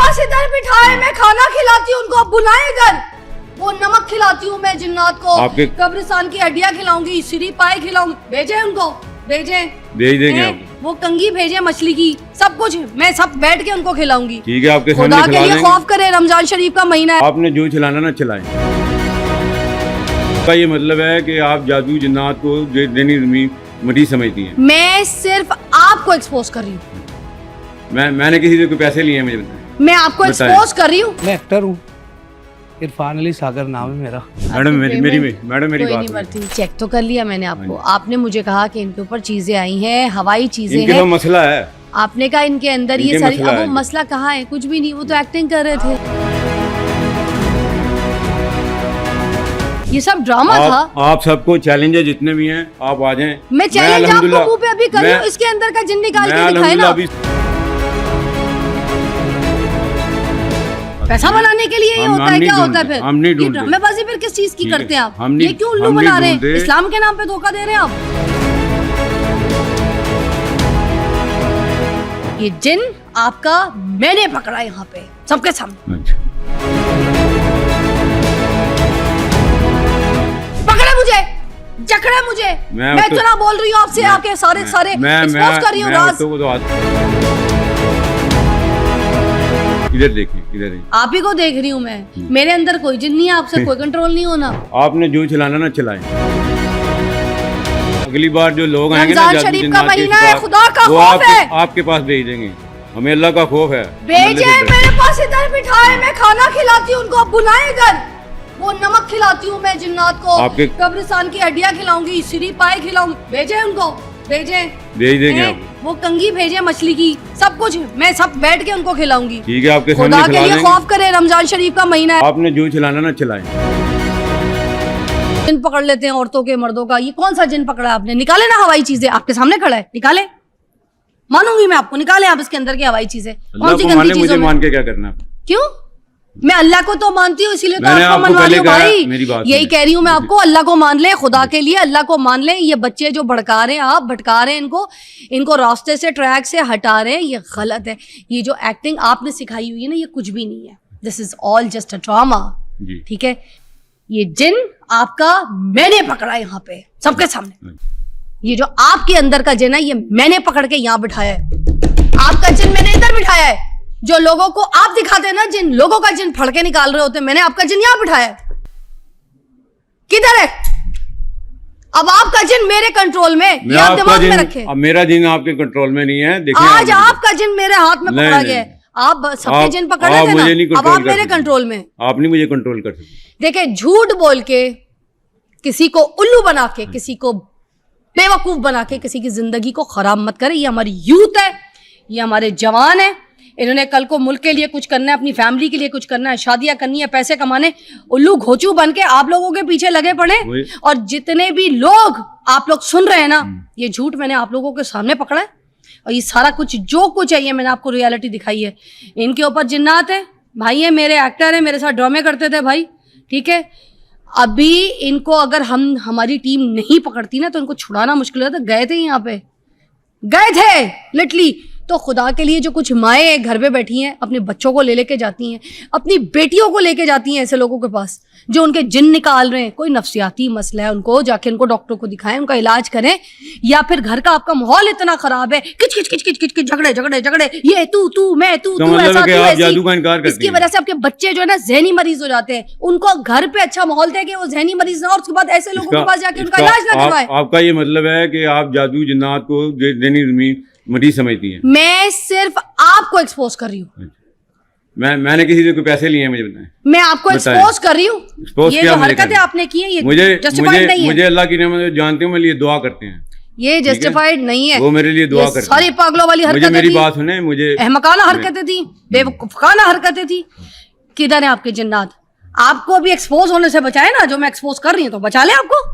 पास इधर बिठाए, मैं खाना खिलाती हूँ उनको, बुलाए इधर। वो नमक खिलाती हूँ मैं जिन्नात को, कब्रिस्तान की हड्डियाँ खिलाऊंगी, सीरी पाए खिलाऊंगी। भेजे उनको, भेजे, भेज देंगे आप। वो कंगी भेजे मछली की, सब कुछ मैं सब बैठ के उनको खिलाऊंगी। ठीक है, आपके खुदा के लिए खौफ करे, रमजान शरीफ का महीना है। आपने जो खिलाना ना खिलाएं। का ये मतलब है कि आप जादू जिन्नात को देनी मटी समझती हैं। मैं सिर्फ आपको एक्सपोज कर रही हूँ। मैंने किसी से कोई पैसे लिए हैं मुझे बताएं। मैं आपको एक्सपोज कर रही हूँ। मैं एक्टर हूँ, इरफान अली सागर नाम है मेरा। मैडम मेरी बात चेक तो कर लिया मैंने आपको। आपने मुझे कहा कि इनके ऊपर चीजें आई हैं, हवाई चीजें हैं। मसला है, आपने कहा इनके अंदर ये सारी। अब वो मसला कहाँ है? कुछ भी नहीं, वो तो एक्टिंग कर रहे थे। ये सब ड्रामा था। आप सबको चैलेंज है, जितने भी हैं आप आ जाएं। मैं चैलेंज आपको मुंह पे अभी कर रही हूँ, इसके अंदर का जिन निकाल के दिखाए ना। पैसा बनाने के लिए ये होता है, क्या होता है फिर? हम नहीं ढूंढते। ड्रामेबाजी फिर किस चीज की करते हैं आप? हम ये क्यों उल्लू बना रहे हैं? इस्लाम के नाम पे धोखा दे रहे हैं आप। ये जिन आपका मैंने पकड़ा यहाँ पे सबके सामने। पकड़ा मुझे, जकड़ा मुझे। मैं इतना बोल रही हूँ आपसे, आपके सारे एक्सपोज कर रही हूँ राज। इधर देखिए, इधर आप ही को देख रही हूँ मैं। मेरे अंदर कोई जिन नहीं है, आपसे कोई कंट्रोल नहीं होना। आपने जो चलाना ना चलाएं। अगली बार जो लोग आएंगे ना, रमजान शरीफ का महीना है, खुदा का खौफ है। आपके पास भेज देंगे, हमें अल्लाह का खौफ है। भेजे मेरे पास इधर बिठाए, मैं खाना खिलाती हूँ उनको, बुलाए इधर। वो नमक खिलाती हूँ मैं जिन्नात को, कब्रिस्तान की हड्डियाँ खिलाऊंगी, सीरी पाए खिलाऊंगी। भेजे उनको, भेजे, भेज देंगे आप। वो कंगी भेजे मछली की, सब कुछ मैं सब बैठ के उनको खिलाऊंगी। ठीक है, आपके खुदा के लिए खौफ करे, रमजान शरीफ का महीना है। आपने जो चलाना ना चलाएं। जिन पकड़ लेते हैं औरतों के, मर्दों का। ये कौन सा जिन पकड़ा आपने? निकाले ना हवाई चीजें, आपके सामने खड़ा है, निकाले। मानूंगी मैं आपको, निकाले आप इसके अंदर की हवाई चीजें। कौन सी गंदी चीजों में? मान के क्या करना? क्यों? मैं अल्लाह को तो मानती हूँ, इसीलिए तो आपको मनवा रही हूँ भाई। यही कह रही हूँ मैं आपको, अल्लाह को मान ले, खुदा के लिए अल्लाह को मान ले। ये बच्चे जो भड़का रहे हैं, आप भटका रहे हैं इनको रास्ते से, ट्रैक से हटा रहे हैं, ये गलत है। ये जो एक्टिंग आपने सिखाई हुई है ना, ये कुछ भी नहीं है। This is all just a drama. ठीक है, ये जिन आपका मैंने पकड़ा यहाँ पे सबके सामने। ये जो आपके अंदर का जिन है, ये मैंने पकड़ के यहाँ बिठाया है। आपका जिन मैंने इधर बिठाया है। जो लोगों को आप दिखाते हैं ना, जिन लोगों का जिन फड़के निकाल रहे होते हैं, मैंने आपका जिन यहाँ बिठाया है। किधर है? अब आपका जिन मेरे कंट्रोल में, ये आप दिमाग में रखें। अब मेरा जिन आपके कंट्रोल में नहीं है। देखिए, आज आपका जिन मेरे हाथ में पकड़ा गया है। आप सबके जिन पकड़े थे ना, अब आप मेरे कंट्रोल में। आप नहीं मुझे कंट्रोल कर सकते। देखिए, झूठ बोल के, किसी को उल्लू बना के, किसी को बेवकूफ बना के किसी की जिंदगी को खराब मत करें। ये हमारी यूथ है, ये हमारे जवान है। इन्होंने कल को मुल्क के लिए कुछ करना है, अपनी फैमिली के लिए कुछ करना है, शादियां करनी है, पैसे कमाने। उल्लू घोचू बन के आप लोगों के पीछे लगे पड़े। और जितने भी लोग आप लोग सुन रहे हैं ना, ये झूठ मैंने आप लोगों के सामने पकड़ा है। और ये सारा कुछ जो कुछ है, ये मैंने आपको रियलिटी दिखाई है। इनके ऊपर जिन्नात है भाई, ये मेरे एक्टर है, मेरे साथ ड्रामे करते थे भाई। ठीक है, अभी इनको अगर हमारी टीम नहीं पकड़ती ना, तो इनको छुड़ाना मुश्किल होता। गए थे यहाँ पे, गए थे लिटरली। तो खुदा के लिए जो कुछ माएँ घर पे बैठी हैं, अपने बच्चों को लेके जाती हैं, अपनी बेटियों को लेके जाती हैं ऐसे लोगों के पास जो उनके जिन निकाल रहे हैं। कोई नफ्सियाती मसला है, उनको जाके उनको डॉक्टर को दिखाएं, उनका इलाज करें। या फिर घर का आपका माहौल इतना खराब है, किच किच किच किच किच किच झगड़े झगड़े झगड़े, ये तू मैं तू ऐसा तू ऐसी। इसकी वजह से आपके बच्चे जो है ना जहनी मरीज हो जाते हैं। उनको घर पे अच्छा माहौल दे के वो जहनी मरीज ना, और उसके बाद ऐसे लोगों के पास जाके उनका इलाज ना करवाए। आपका ये मतलब है कि आप जादू जिन्नात को देनी मटी समझती है। मैं सिर्फ आपको एक्सपोज कर रही हूँ। मैंने किसी से कोई पैसे लिए हैं मुझे बताएं। मैं आपको एक्सपोज कर रही हूँ। ये जो हरकतें आपने की है, ये जस्टिफाइड नहीं है। मुझे अल्लाह की रहमत जानते हो, मेरे लिए दुआ करते हैं। ये जस्टिफाइड नहीं है। वो मेरे लिए दुआ करते हैं। सारी पागलों वाली हरकतें, मेरी बात सुने, मुझे अहमकाना हरकतें थी, बेवकूफाना हरकतें थी। किधर है आपके जिन्नात? आपको भी एक्सपोज होने से बचाए ना, जो मैं एक्सपोज कर रही हूँ, तो बचा ले आपको।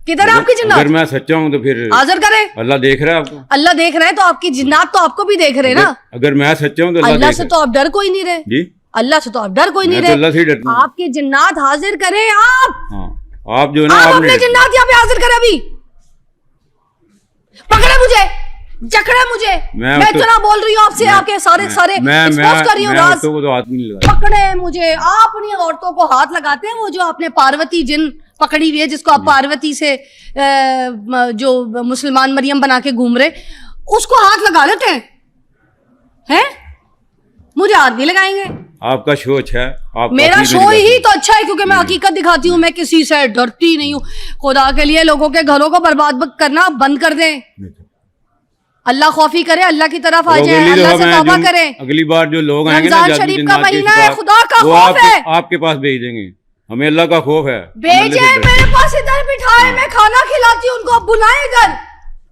किधर है आपकी जिन्नात? अगर मैं सच्चा हूँ तो फिर हाजिर करे। अल्लाह देख रहा है आपको। अल्लाह देख रहा है तो आपकी जिन्नात तो आपको भी देख रहे ना। अगर मैं सच्चा हूँ तो अल्लाह से तो आप डर कोई नहीं रहे जी। अल्लाह से तो आप डर कोई नहीं रहे। अल्लाह से डरता हूं। आपके जिन्नात हाजिर करें आप। आप जो है ना, आप अपने जिन्नात यहाँ पे हाजिर करें। अभी पकड़े मुझे, जकड़े मुझे, मैं तो- इतना बोल रही हूँ आपसे, आपके सारे एक्सपोज कर रही हूँ राज। औरतों को तो हाथ भी नहीं लगा। पकड़े मुझे, आप अपनी औरतों को हाथ लगाते हैं, वो जो आपने पार्वती जिन पकड़ी हुई है, जिसको आप पार्वती से जो मुसलमान मरियम बना के घूम रहे, उसको हाथ लगा लेते हैं? मुझे हाथ नहीं लगाएंगे। आपका शो अच्छा है, आप मेरा काफी शो मेरी ही बात तो अच्छा है क्योंकि मैं हकीकत दिखाती हूँ, मैं किसी से डरती नहीं हूँ। खुदा के लिए लोगों के घरों को बर्बाद करना बंद कर दें, नहीं। अल्लाह खौफी करें, अल्लाह की तरफ आ तो जाए, अगली अल्लाह दफा से मैं तौबा जो- करें। अगली बार जो लोग आएंगे ना रमजान जादू शरीफ का जिन्नात के महीना है, शिकार, खुदा का वो खौफ है। आपके पास भेज देंगे, हमें अल्लाह का खौफ है। भेजे मेरे पास, इधर बिठाए, मैं खाना खिलाती हूँ उनको, बुलाए इधर,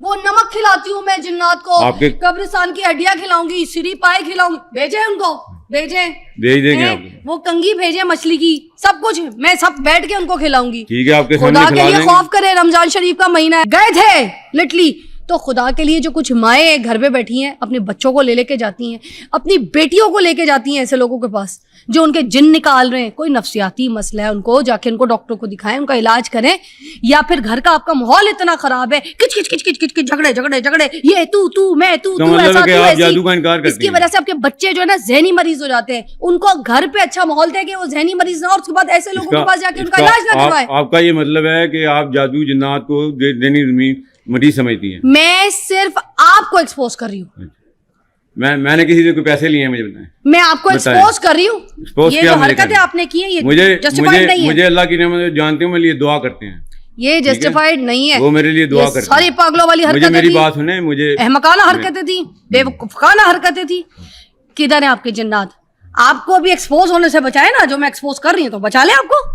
वो नमक खिलाती हूँ मैं जिन्नात को, कब्रिस्तान की हड्डियां खिलाऊंगी, सिरी पाए खिलाऊंगी, भेजे उनको, भेजे, भेज देंगे आपको। वो कंगी भेजे मछली की, सब कुछ मैं सब बैठ के उनको खिलाऊंगी। ठीक है, आपके खुदा सामने के खिला लिए देंगे। खौफ करे, रमजान शरीफ का महीना है, गए थे लिटली, तो खुदा के लिए जो कुछ माएँ घर पे बैठी हैं, अपने बच्चों को ले लेके जाती हैं, अपनी बेटियों को लेके जाती हैं ऐसे लोगों के पास जो उनके जिन निकाल रहे हैं, कोई नफ्सियाती मसला है, उनको जाके उनको डॉक्टर को दिखाएं, उनका इलाज करें, या फिर घर का आपका माहौल इतना खराब है, किच किच किच किच किच किच झगड़े झगड़े झगड़े, ये तू मैं तू मतलब ऐसा कि तू आप ऐसी, जादू का इनकार करती इसकी हैं। वजह से आपके बच्चे जो है ना जहनी मरीज हो जाते हैं। उनको घर पे अच्छा माहौल दे के वो जहनी मरीज ना, और उसके बाद ऐसे लोगों के पास जाके उनका इलाज ना करवाए। आपका ये मतलब है कि आप जादू जिन्नात को देनी जमीन मरीज समझती हैं। मैं सिर्फ आपको एक्सपोज कर रही हूँ, मैंने किसी से कोई पैसे लिए हैं, मुझे बताएं। मैं आपको बताएं। एक्सपोज कर रही हूँ। Expose ये क्या जो मुझे हरकतें करना? आपने की है ये मुझे जस्टिफाइड नहीं मुझे है, अल्लाह की नेमत जानते हो, मेरे लिए दुआ करते हैं, ये जस्टिफाइड नहीं है, वो मेरे लिए दुआ ये करते सारी हैं। पागलों वाली मुझे हरकतें मेरी थी, बात सुने, मुझे अहमकाना हरकतें थी, बेवकूफाना हरकतें थी। किधर है आपके जिन्नात? आपको अभी एक्सपोज होने से बचाए ना, जो मैं एक्सपोज कर रही हूँ तो बचा ले आपको।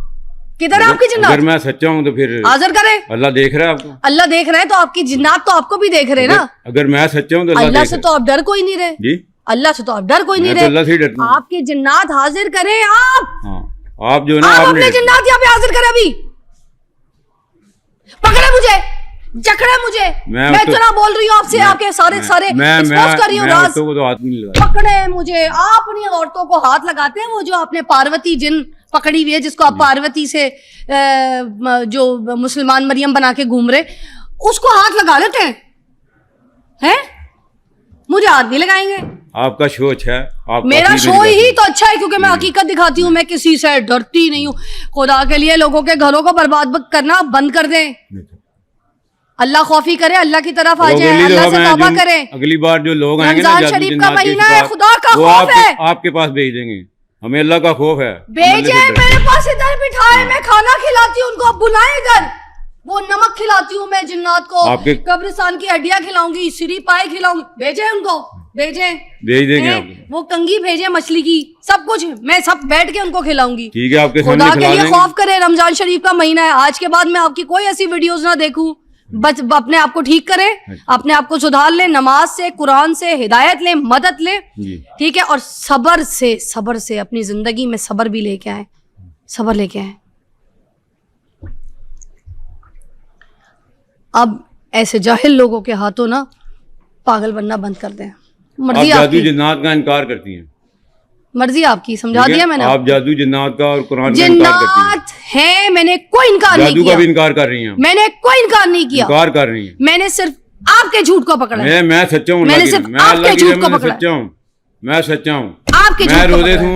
किधर है आपकी अगर जिन्नात? मैं सच्चा हूँ तो फिर हाजिर करे, अल्लाह देख रहा है आपको। अल्लाह देख रहे हैं तो आपकी जिन्नात तो आपको भी देख रहे हैं ना। अगर मैं सच्चा हूँ तो अल्लाह अल्लाह देख से रहा तो आप डर कोई नहीं रहे, है। जी, अल्लाह से तो आप डर कोई नहीं मैं तो रहे, अल्लाह से ही डरता हूँ। आपके जिन्नात हाजिर करें आप, हाँ, आप जो है ना आप आपने अपने जिन्नात यहाँ पे हाजिर करें अभी। पकड़े मुझे, जकड़े मुझे, मैं तो- इतना बोल रही हूँ आपसे, आपके सारे एक्सपोज कर रही हूँ राज। औरतों को तो हाथ भी नहीं लगा। पकड़े मुझे, आप अपनी औरतों को हाथ लगाते हैं, वो जो आपने पार्वती जिन पकड़ी हुई है, जिसको आप पार्वती से जो मुसलमान मरियम बना के घूम रहे, उसको हाथ लगा लेते हैं? मुझे हाथ नहीं लगाएंगे। आपका शो अच्छा है, आप मेरा काफी शो मेरी ही बात तो अच्छा है क्योंकि मैं हकीकत दिखाती हूँ, मैं किसी से डरती नहीं हूँ। खुदा के लिए लोगों के घरों को बर्बाद करना बंद कर दें, सुनी। अल्लाह खौफी करे, अल्लाह की तरफ आ तो जाए, अगली अल्लाह दफा से मैं तौबा जो- करें। अगली बार जो लोग आएंगे ना रमजान जादू शरीफ का जिन्नात के महीना है, शिकार, खुदा का वो खौफ है। आपके पास भेज देंगे, हमें अल्लाह का खौफ है। भेजे मेरे पास, इधर बिठाए, मैं खाना खिलाती हूँ उनको, बुलाए इधर, वो नमक खिलाती हूँ मैं जिन्नात को, कब्रिस्तान की हड्डियां खिलाऊंगी, सिरी पाए खिलाऊंगी, भेजे उनको, भेजे, भेज देंगे आपको। वो कंगी भेजे मछली की, सब कुछ मैं सब बैठ के उनको खिलाऊंगी। ठीक है, आपके खुदा सामने के खिला लिए देंगे। खौफ करे, रमजान शरीफ का महीना है, आज के बाद मैं आपकी कोई ऐसी वीडियोस ना देखूं। बस अपने आप को ठीक करें, अपने आप को सुधार ले, नमाज से, कुरान से हिदायत ले, मदद ले, जी। ठीक है, और सबर से अपनी जिंदगी में सबर भी लेके आए, सबर लेके आए। अब ऐसे जाहिल लोगों के हाथों ना पागल बनना बंद कर दें। आप मर्जी जादू आपकी, जिन्नात का इनकार करती हैं, मर्जी आपकी, समझा ठीक है? दिया मैंने। आप जादू जिन्नात का और कुरान का इनकार करती हैं, जिन्नात है, मैंने कोई इनकार नहीं जादू का किया, भी इनकार कर रही हैं, मैंने कोई इनकार नहीं किया, इनकार कर रही हैं। मैंने सिर्फ आपके झूठ को पकड़ा है। मैं सच्चा हूँ, मैंने अल्लाह की सिर्फ कसम। मैं अल्लाह आपके की झूठ कसम को से पकड़ा है। सच्चा हूँ, मैं सच्चा हूँ, आपके मैं झूठ को रोजे पकड़ा है। हूँ,